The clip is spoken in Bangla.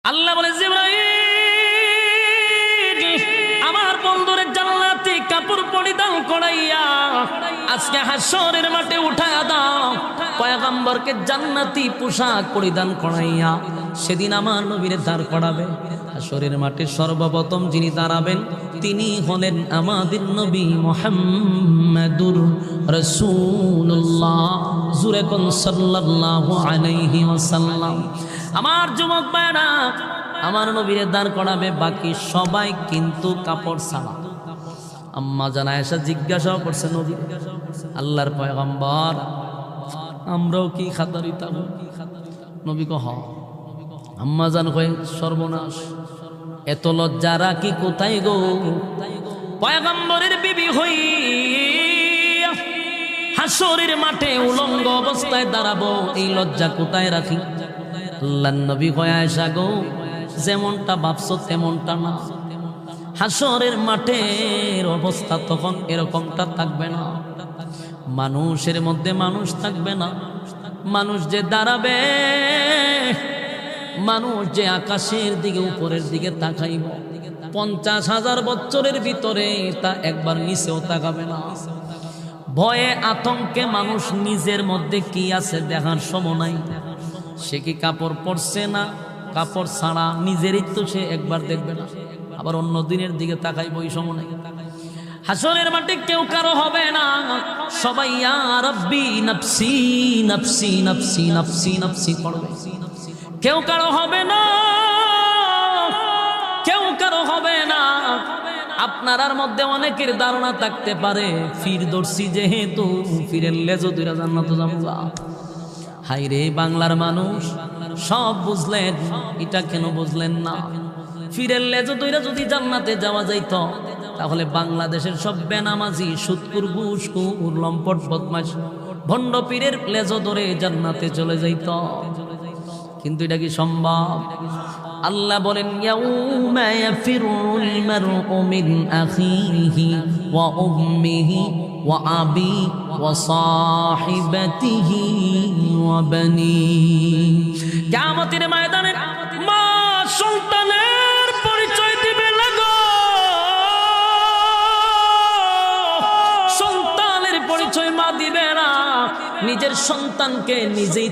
আল্লাহ বলে জিবরাইল আমার বন্ধুরে জান্নাতি কাপড় পরিধান করাইয়া আজকে হাশরের মাঠে উঠায়া দাও। পয়গম্বরকে জান্নাতি পোশাক পরিধান করাইয়া সেদিন আমার নবীরে দাঁড় করাবে। হাশরের মাঠে সর্বপ্রথম যিনি দাঁড়াবেন তিনি হলেন আমাদের নবী মুহাম্মাদুর রাসূলুল্লাহ। জুরে কোন সাল্লাল্লাহু আলাইহি ওয়াসাল্লাম। আমার যুবক ভাইরা আমার নবীরে দাঁড় করাবে, বাকি সবাই কিন্তু কাপড় ছাড়া। আম্মা জান আয়েশা জিজ্ঞাসা করছে নবী আল্লাহর পয়গম্বর আমরাও কি খাতারিতাম? নবী কহ আম্মা জান কয় সর্বনাশ, এত লজ্জা রাখি কোথায় গো? পয়গম্বরের বিবি হই হাশরের মাঠে উলঙ্গ অবস্থায় দাঁড়াবো, এই লজ্জা কোথায় রাখি? আল্লাহর নবী কয় আয়েশা গো যেমনটা ভাবছো তেমনটা না, হাশরের মাঠের অবস্থা তখন এরকমটা থাকবে না। মানুষের মধ্যে মানুষ থাকবে না, মানুষ যে দাঁড়াবে, মানুষ যে আকাশের দিকে উপরের দিকে তাকাইব 50,000 বছরের ভিতরে তা একবার নিচেও তাকাবে না। ভয়ে আতঙ্কে মানুষ নিজের মধ্যে কি আছে দেখার সময় নাই। সে কি কাপড় পরছে না কাপড় ছাড়া নিজেরই তো সে একবার দেখবে না, আবার অন্য দিনের দিকে তাকাইব এই সময় নাই। হাশরের মাঠে কেউ কারো হবে না, সবাই ইয়া রাব্বি নাফসি নাফসি নাফসি নাফসি নাফসি করবে। কেউ কারো হবে না, কেউ কারো হবে না। আপনার মধ্যে অনেকের ধারণা থাকতে পারে ফিরদৌসি যেহেতু ফিরের লেজো দুইরা জান্নাতে যাবো। হাই রে বাংলার মানুষ সব বুঝলেন, এটা কেন বুঝলেন না? ফিরের লেজো দুইরা যদি জান্নাতে যাওয়া যাইত তাহলে বাংলাদেশের সব বেনামাজি সুদকুর ঘুষখোর লম্পট বদমাশ ভণ্ড পীরের লেজো ধরে জান্নাতে চলে যাইত। কিন্তু এটা কি সম্ভব? আল্লাহ বলেন ইয়াউমা ইয়াফিরুল মারউ মিন আখিহি ওয়া উম্মিহি ওয়া আবি ওয়া সাহিবাতিহি ওয়া বানি। কিয়ামতের ময়দানে মা সন্তানের পরিচয় দিবে লাগো, সন্তানের পরিচয় মা দিবে না, নিজের সন্তানকে নিজেই